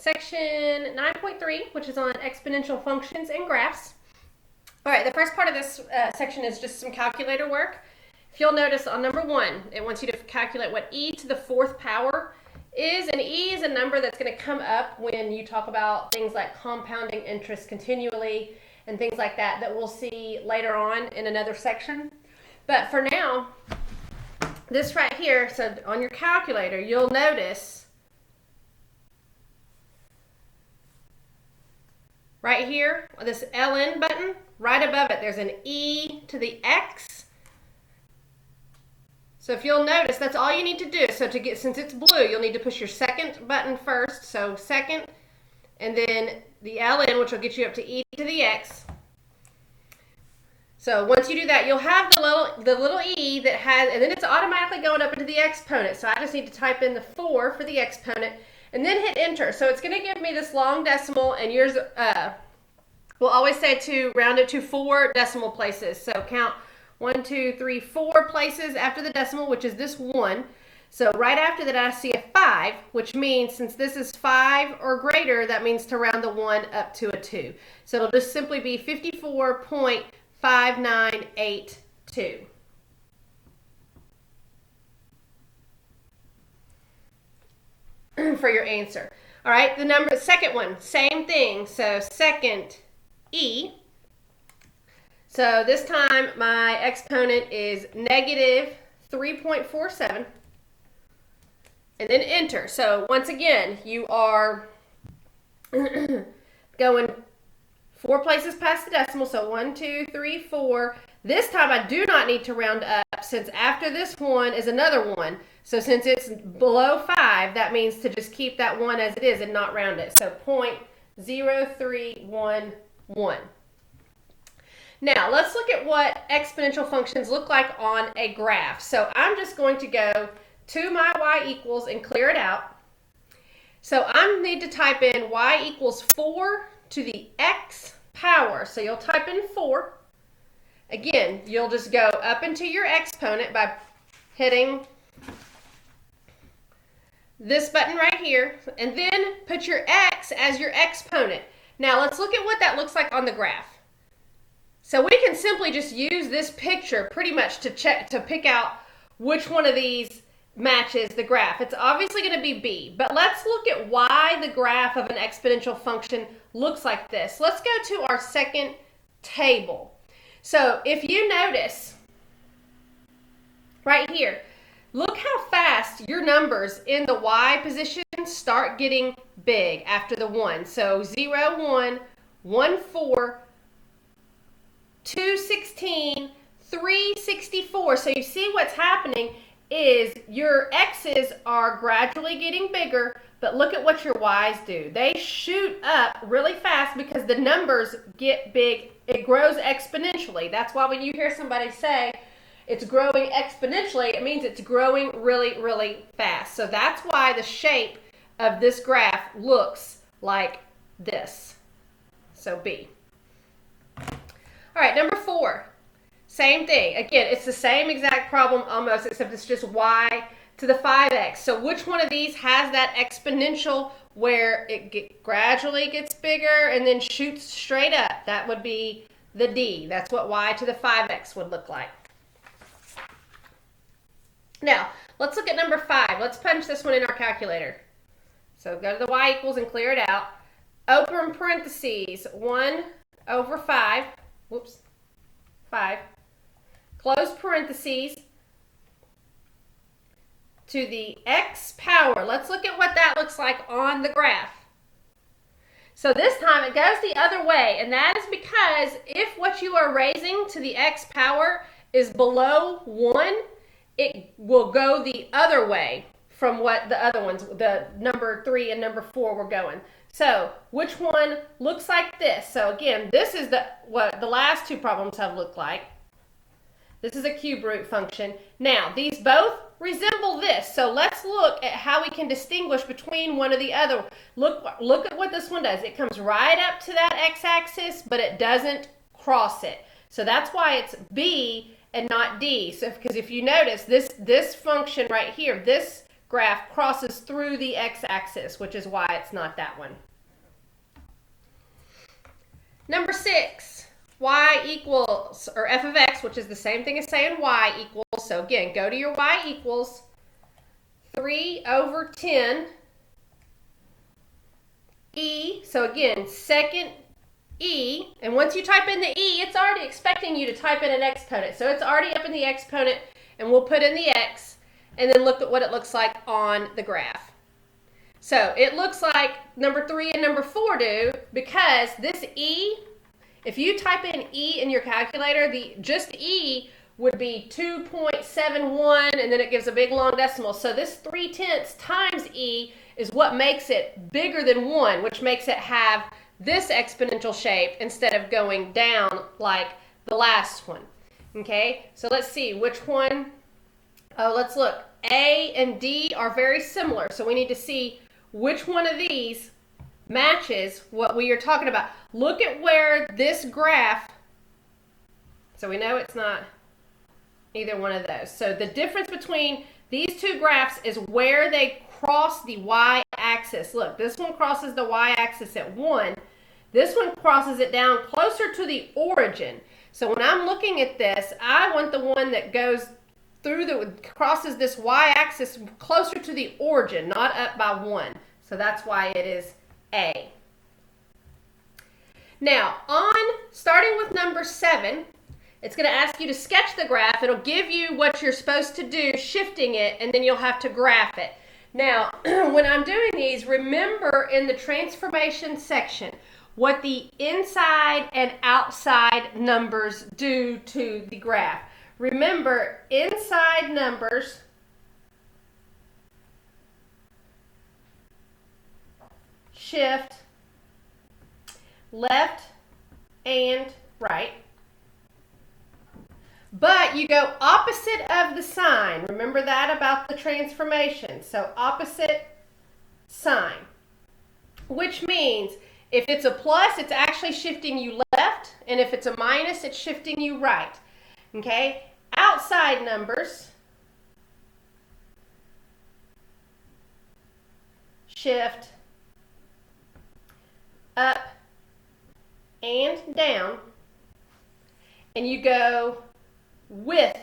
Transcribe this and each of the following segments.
section 9.3, which is on exponential functions and graphs. All right, the first part of this section is just some calculator work. If you'll notice on number 1, it wants you to calculate what e to the 4th power is, and e is a number that's going to come up when you talk about things like compounding interest continually and things like that we'll see later on in another section. But for now, this right here, so on your calculator, you'll notice right here, this ln button, right above it, there's an e to the x. So if you'll notice, that's all you need to do. So since it's blue, you'll need to push your second button first. So second, and then the ln, which will get you up to e to the x. So once you do that, you'll have the little e that has, and then it's automatically going up into the exponent. So I just need to type in the 4 for the exponent, and then hit enter. So it's going to give me this long decimal, and yours, we'll always say to round it to 4 decimal places. So count 1, 2, 3, 4 places after the decimal, which is this 1. So right after that, I see a 5, which means since this is 5 or greater, that means to round the 1 up to a 2. So it'll just simply be 54.5982 for your answer. All right, the second one, same thing. So second e. So this time my exponent is negative 3.47. And then enter. So once again, you are going 4 places past the decimal. So 1, 2, 3, 4. This time I do not need to round up, since after this 1 is another 1. So since it's below 5, that means to just keep that 1 as it is and not round it. So 0.0311. Now let's look at what exponential functions look like on a graph. So I'm just going to go to my y equals and clear it out. So I need to type in y equals 4 to the x power. So you'll type in 4. Again, you'll just go up into your exponent by hitting this button right here, and then put your x as your exponent. Now let's look at what that looks like on the graph. So we can simply just use this picture pretty much to pick out which one of these matches the graph. It's obviously going to be B, but let's look at why the graph of an exponential function looks like this. Let's go to our second table. So if you notice right here, look how fast your numbers in the y position start getting big after the 1. So 0, 1, 1, 4, 216, 364. So you see what's happening is your x's are gradually getting bigger, but look at what your y's do. They shoot up really fast because the numbers get big. It grows exponentially. That's why when you hear somebody say it's growing exponentially, it means it's growing really, really fast. So that's why the shape of this graph looks like this. So B. All right, number 4, same thing. Again, it's the same exact problem almost, except it's just y to the 5x. So which one of these has that exponential where it gradually gets bigger and then shoots straight up? That would be the D. That's what y to the 5x would look like. Now, let's look at number 5. Let's punch this one in our calculator. So go to the y equals and clear it out. Open parentheses, 1 over 5. Whoops, 5. Close parentheses to the x power. Let's look at what that looks like on the graph. So this time it goes the other way, and that is because if what you are raising to the x power is below 1, it will go the other way from what the other ones, the number 3 and number 4 were going. So which one looks like this? So again, this is what the last 2 problems have looked like. This is a cube root function. Now, these both resemble this. So let's look at how we can distinguish between one or the other. Look at what this one does. It comes right up to that x-axis, but it doesn't cross it. So that's why it's B and not D. So because if you notice, this function right here, this graph crosses through the x-axis, which is why it's not that one. Number 6, y equals, or f of x, which is the same thing as saying y equals. So again, go to your y equals 3 over 10 e. So again, second e. And once you type in the e, it's already expecting you to type in an exponent. So it's already up in the exponent, and we'll put in the x, and then look at what it looks like on the graph. So it looks like number 3 and number 4 do, because this e, if you type in e in your calculator, just e would be 2.71, and then it gives a big long decimal. So this 3/10 times e is what makes it bigger than 1, which makes it have this exponential shape instead of going down like the last one. Okay, so let's see which one. Oh, let's look. A and D are very similar, so we need to see which one of these matches what we are talking about. Look at where this graph, so we know it's not either one of those. So the difference between these two graphs is where they cross the y-axis. Look, this one crosses the y-axis at 1. This one crosses it down closer to the origin. So when I'm looking at this, I want the one that goes through crosses this y-axis closer to the origin, not up by 1. So that's why it is A. Now, starting with number 7, it's going to ask you to sketch the graph. It'll give you what you're supposed to do, shifting it, and then you'll have to graph it. Now, when I'm doing these, remember in the transformation section what the inside and outside numbers do to the graph. Remember, inside numbers shift left and right, but you go opposite of the sign. Remember that about the transformation. So opposite sign, which means if it's a plus, it's actually shifting you left, and if it's a minus, it's shifting you right. Okay, outside numbers shift up and down, and you go with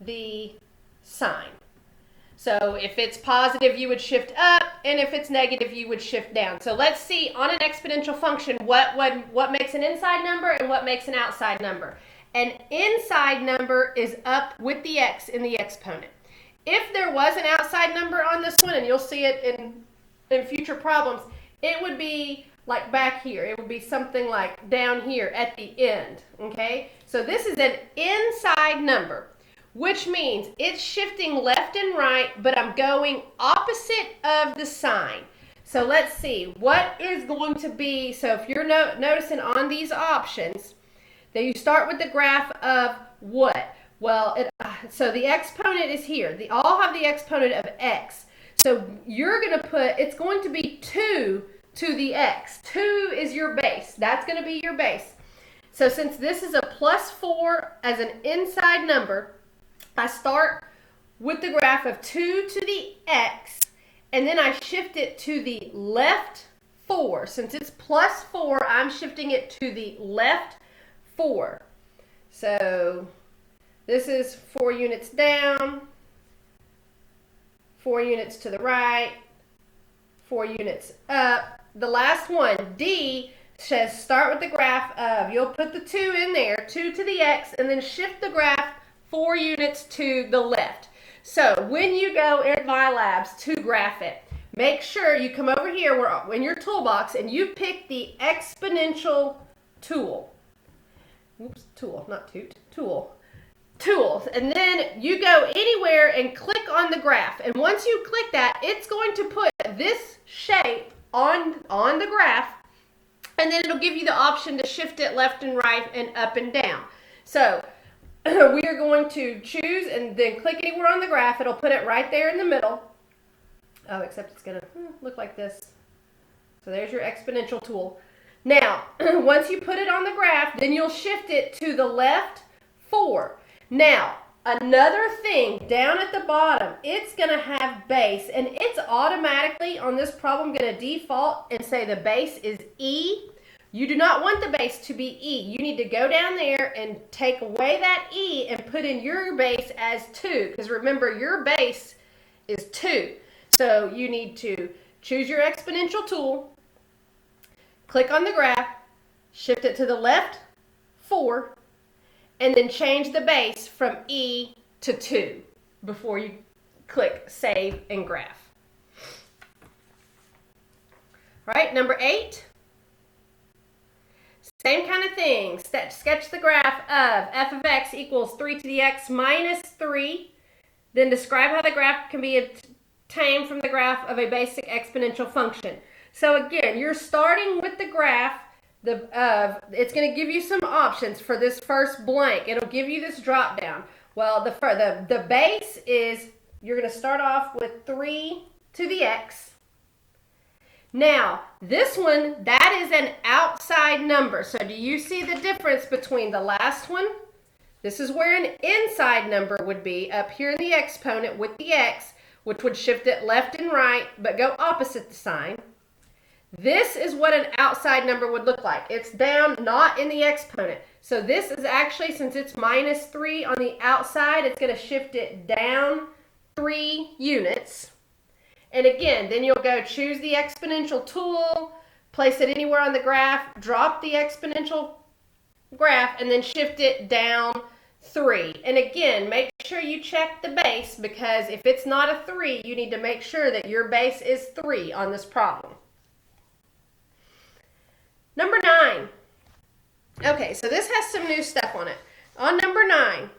the sign. So if it's positive, you would shift up, and if it's negative, you would shift down. So let's see on an exponential function what makes an inside number and what makes an outside number. An inside number is up with the x in the exponent. If there was an outside number on this one, and you'll see it in future problems, it would be like back here. It would be something like down here at the end, okay? So this is an inside number, which means it's shifting left and right, but I'm going opposite of the sign. So let's see, what is going to be, so if you're noticing on these options, that you start with the graph of what? Well, so the exponent is here. They all have the exponent of x. So you're going to put, it's going to be 2 to the x. 2 is your base. That's going to be your base. So since this is a plus 4 as an inside number, I start with the graph of 2 to the x, and then I shift it to the left 4. Since it's plus 4, I'm shifting it to the left 4. So this is 4 units down, 4 units to the right, 4 units up. The last one, D, says start with the graph of, you'll put the 2 in there, 2 to the x, and then shift the graph 4 units to the left. So when you go in my labs to graph it, make sure you come over here in your toolbox and you pick the exponential tool. Oops, tool, not toot, tool. Tools, and then you go anywhere and click on the graph, and once you click that, it's going to put this shape on the graph, and then it'll give you the option to shift it left and right and up and down. So we are going to choose and then click anywhere on the graph. It'll put it right there in the middle. Oh, except it's gonna look like this. So there's your exponential tool. Now, once you put it on the graph, then you'll shift it to the left 4. Now, another thing down at the bottom, it's going to have base, and it's automatically on this problem going to default and say the base is E. You do not want the base to be E. You need to go down there and take away that E and put in your base as 2, because remember, your base is 2. So you need to choose your exponential tool, click on the graph, shift it to the left 4, and then change the base from E to 2 before you click Save and Graph. All right, number 8. Same kind of thing. Sketch the graph of f of x equals 3 to the x minus 3. Then describe how the graph can be obtained from the graph of a basic exponential function. So again, you're starting with the graph. It's going to give you some options for this first blank. It'll give you this drop down. Well, the base is, you're going to start off with 3 to the x. Now, this one, that is an outside number. So do you see the difference between the last one? This is where an inside number would be up here in the exponent with the x, which would shift it left and right, but go opposite the sign. This is what an outside number would look like. It's down, not in the exponent. So this is actually, since it's minus 3 on the outside, it's going to shift it down 3 units. And again, then you'll go choose the exponential tool, place it anywhere on the graph, drop the exponential graph, and then shift it down 3. And again, make sure you check the base, because if it's not a 3, you need to make sure that your base is 3 on this problem. Number 9. Okay, so this has some new stuff on it. On number 9,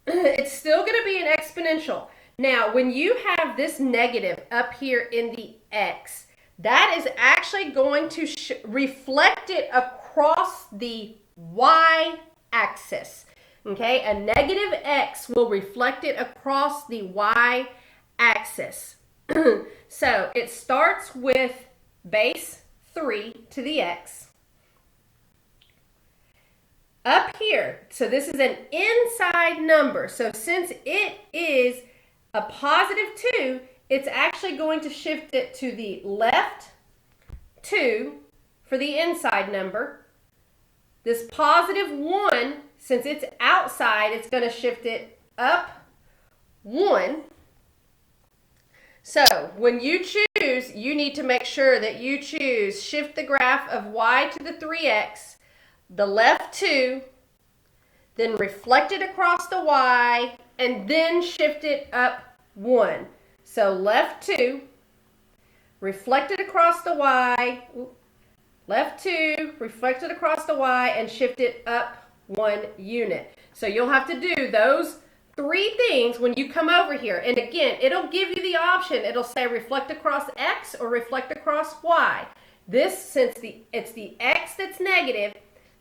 it's still going to be an exponential. Now, when you have this negative up here in the x, that is actually going to reflect it across the y-axis. Okay, a negative x will reflect it across the y-axis. So it starts with base 3 to the x. Up here, so this is an inside number. So since it is a positive 2, it's actually going to shift it to the left 2 for the inside number. This positive 1, since it's outside, it's going to shift it up 1. So when you choose, you need to make sure that you choose shift the graph of y to the 3x, the left 2, then reflect it across the y, and then shift it up 1. So left 2, reflect it across the y, left 2, reflect it across the y, and shift it up 1 unit. So you'll have to do those 3 things when you come over here. And again, it'll give you the option. It'll say reflect across x or reflect across y. This, since it's the x that's negative,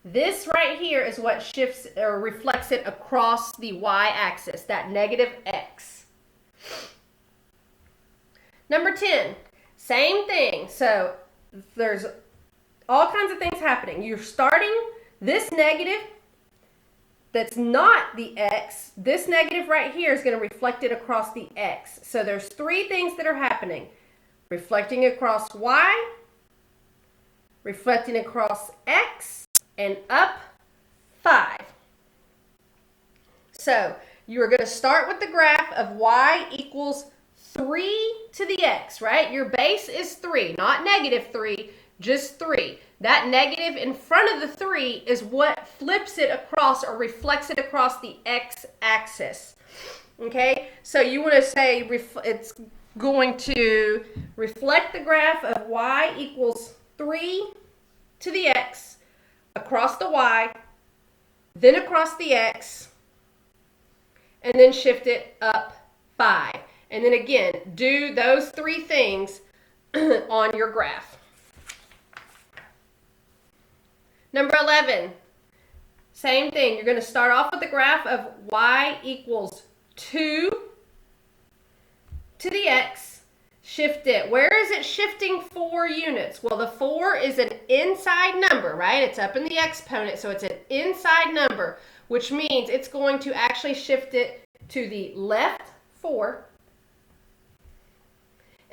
this right here is what shifts or reflects it across the y-axis, that negative x. Number 10, same thing. So there's all kinds of things happening. You're starting this negative that's not the x. This negative right here is going to reflect it across the x. So there's 3 things that are happening. Reflecting across y, reflecting across x, and up 5. So you are going to start with the graph of y equals 3 to the x, right? Your base is 3, not negative 3, just 3. That negative in front of the 3 is what flips it across or reflects it across the x-axis. Okay, so you want to say it's going to reflect the graph of y equals 3 to the x, across the y, then across the x, and then shift it up 5. And then again, do those 3 things on your graph. Number 11, same thing. You're going to start off with the graph of y equals 2 to the x. Shift it. Where is it shifting 4 units? Well, the 4 is an inside number, right? It's up in the exponent, so it's an inside number, which means it's going to actually shift it to the left 4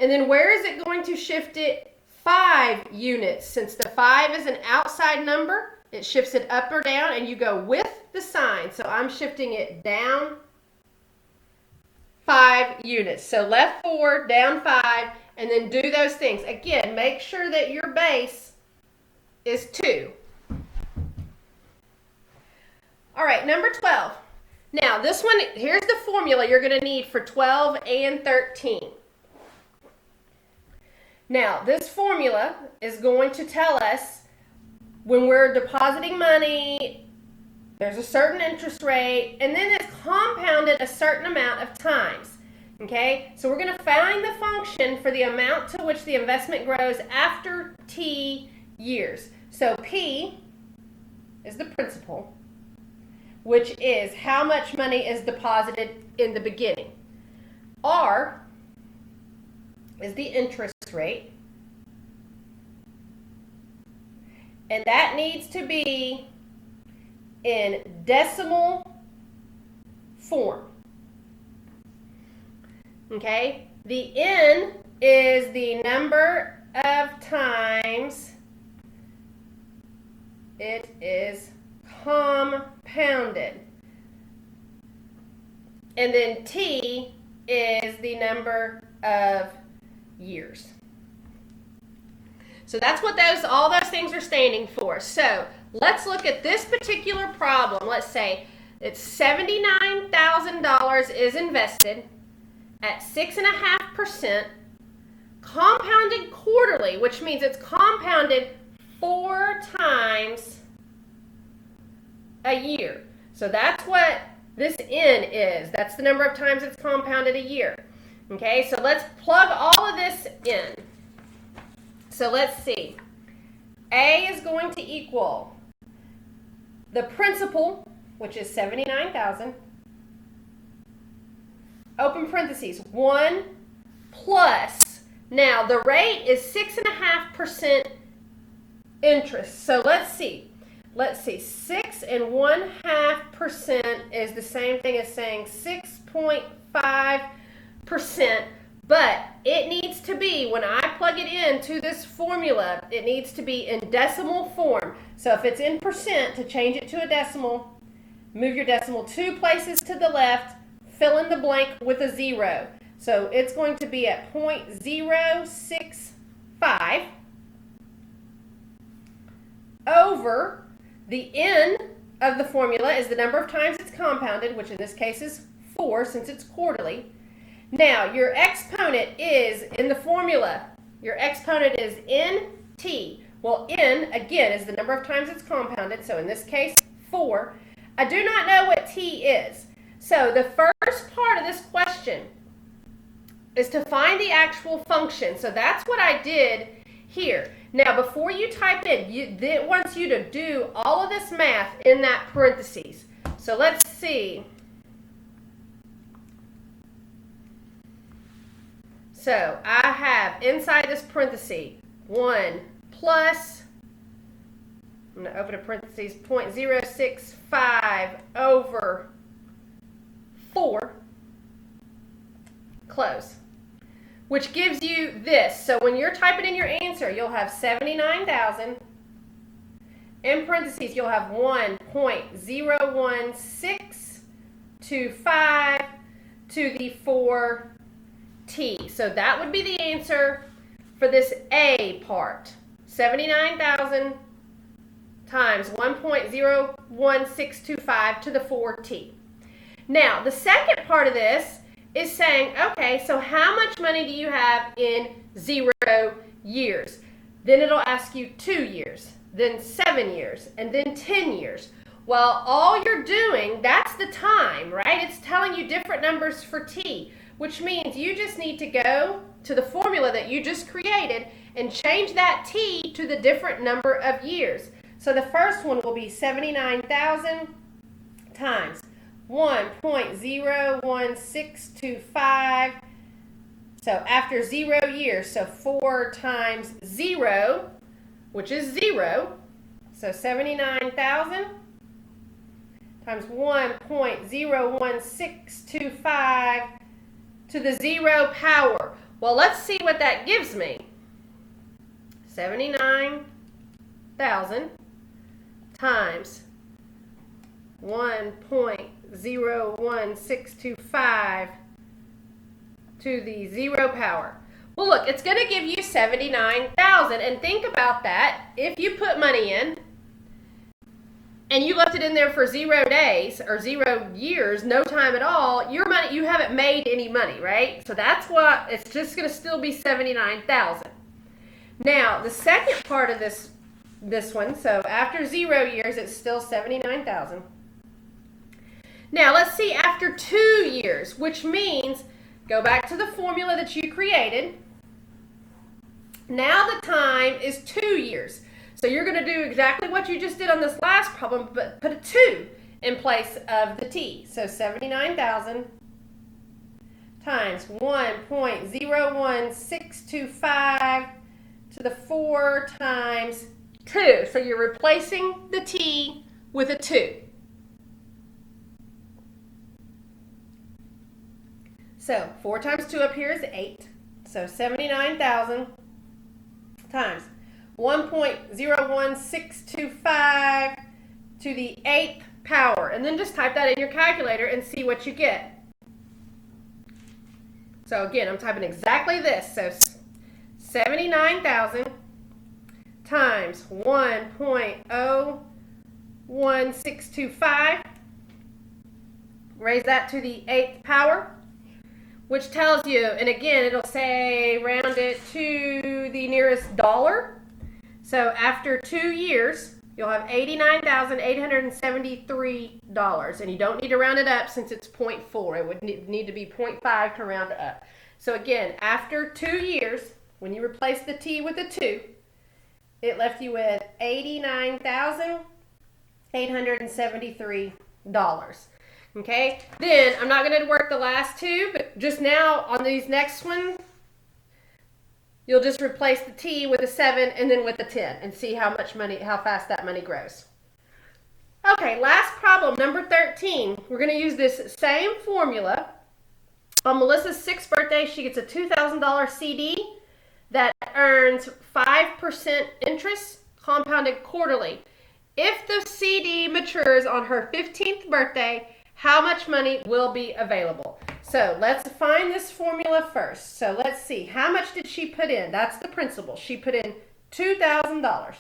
And then where is it going to shift it 5 units? Since the 5 is an outside number, it shifts it up or down, and you go with the sign. So I'm shifting it down 5 units. So left 4, down 5, and then do those things. Again, make sure that your base is 2. All right, number 12. Now this one, here's the formula you're going to need for 12 and 13. Now this formula is going to tell us when we're depositing money, there's a certain interest rate, and then it's compounded a certain amount of times. Okay, so we're going to find the function for the amount to which the investment grows after T years. So P is the principal, which is how much money is deposited in the beginning. R is the interest rate, and that needs to be in decimal form. Okay, the N is the number of times it is compounded. And then T is the number of years. So that's what all those things are standing for. So let's look at this particular problem. Let's say it's $79,000 is invested at 6.5%, compounded quarterly, which means it's compounded 4 times a year. So that's what this N is. That's the number of times it's compounded a year. Okay, so let's plug all of this in. So let's see. A is going to equal the principal, which is $79,000, open parentheses, 1 plus, now the rate is 6.5% interest. So let's see, 6.5% is the same thing as saying 6.5%, but it needs to be, when I plug it into this formula, it needs to be in decimal form. So if it's in percent, to change it to a decimal, move your decimal 2 places to the left, fill in the blank with a 0. So it's going to be at 0.065 over the N of the formula is the number of times it's compounded, which in this case is 4 since it's quarterly. Now your exponent is in the formula. Your exponent is NT. Well, N, again, is the number of times it's compounded. So in this case, 4. I do not know what T is. So the first part of this question is to find the actual function. So that's what I did here. Now, before you type in, it wants you to do all of this math in that parentheses. So let's see. So I have inside this parenthesis 1 plus, I'm going to open a parentheses, 0.065 over 4, close, which gives you this. So when you're typing in your answer, you'll have 79,000. In parentheses, you'll have 1.01625 to the 4t. So that would be the answer for this A part. 79,000 times 1.01625 to the 4t. Now, the second part of this is saying, okay, so how much money do you have in 0 years? Then it'll ask you 2 years, then 7 years, and then 10 years. Well, all you're doing, that's the time, right? It's telling you different numbers for t, which means you just need to go to the formula that you just created and change that t to the different number of years. So the first one will be 79,000 times 1.01625. So after 0 years, so 4 times 0, which is 0. So 79,000 times 1.01625 to the 0 power. Well, let's see what that gives me. 79,000 times 1.01625 to the 0 power. Well, look, it's going to give you 79,000. And think about that. If you put money in and you left it in there for 0 days or 0 years, no time at all, your money, you haven't made any money, right? So that's what, it's just going to still be 79,000. Now, the second part of this one, so after 0 years, it's still 79,000. Now, let's see after 2 years, which means go back to the formula that you created. Now the time is 2 years. So you're going to do exactly what you just did on this last problem, but put a 2 in place of the t. So 79,000 times 1.01625 to the 4 times 2. So you're replacing the t with a 2. So 4 times 2 up here is 8. So 79,000 times 1.01625 to the 8th power. And then just type that in your calculator and see what you get. So again, I'm typing exactly this. So 79,000 times 1.01625. Raise that to the 8th power, which tells you, and again, it'll say round it to the nearest dollar. So after 2 years, you'll have $89,873, and you don't need to round it up since it's 0.4. It would need to be 0.5 to round it up. So again, after 2 years, when you replace the t with a 2, it left you with $89,873. Okay, then I'm not going to work the last 2, but just now on these next one, you'll just replace the t with a 7 and then with a 10 and see how much money, how fast that money grows. Okay, last problem, number 13. We're going to use this same formula. On Melissa's 6th birthday, she gets a $2,000 CD that earns 5% interest compounded quarterly. If the CD matures on her 15th birthday, how much money will be available? So let's find this formula first. So let's see, how much did she put in? That's the principal. She put in $2,000.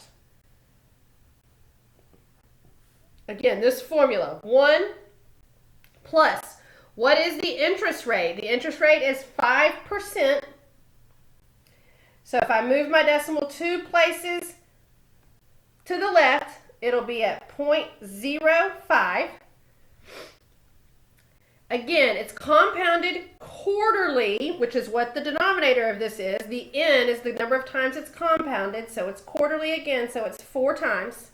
Again, this formula, 1 plus, what is the interest rate? The interest rate is 5%. So if I move my decimal 2 places to the left, it'll be at 0.05. Again, it's compounded quarterly, which is what the denominator of this is. The n is the number of times it's compounded, so it's quarterly again, so it's 4 times.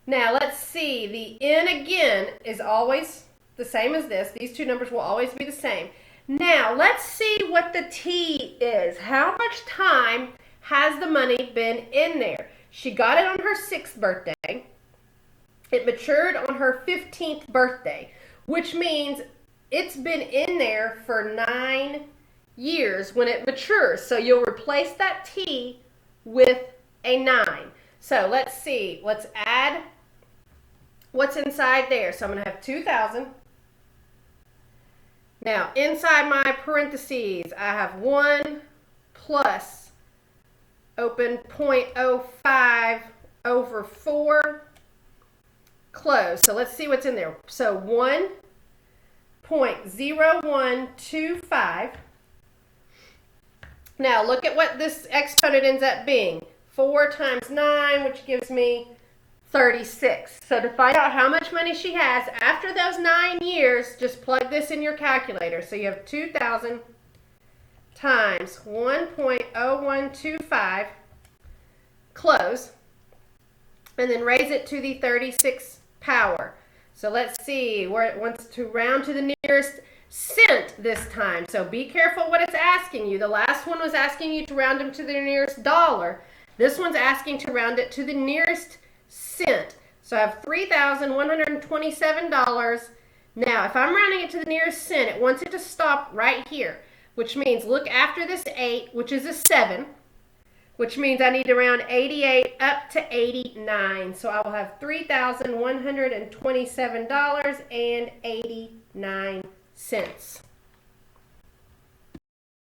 Now let's see, the n again is always the same as this. These two numbers will always be the same. Now let's see what the t is. How much time has the money been in there? She got it on her 6th birthday. It matured on her 15th birthday, which means it's been in there for 9 years when it matures. So you'll replace that t with a 9. So let's see. Let's add what's inside there. So I'm going to have 2,000. Now, inside my parentheses, I have 1 plus, open 0.05 over 4, close. So let's see what's in there. So 1.0125. Now look at what this exponent ends up being. 4 times 9, which gives me 36. So to find out how much money she has after those 9 years, just plug this in your calculator. So you have 2,000 times 1.0125, close, and then raise it to the 36th power. So let's see where it wants to round to the nearest cent this time. So be careful what it's asking you. The last one was asking you to round them to the nearest dollar. This one's asking to round it to the nearest cent. So I have $3,127. Now, if I'm rounding it to the nearest cent, it wants it to stop right here. which means look after this 8, which is a 7, which means I need to round 88 up to 89. So I will have $3,127.89.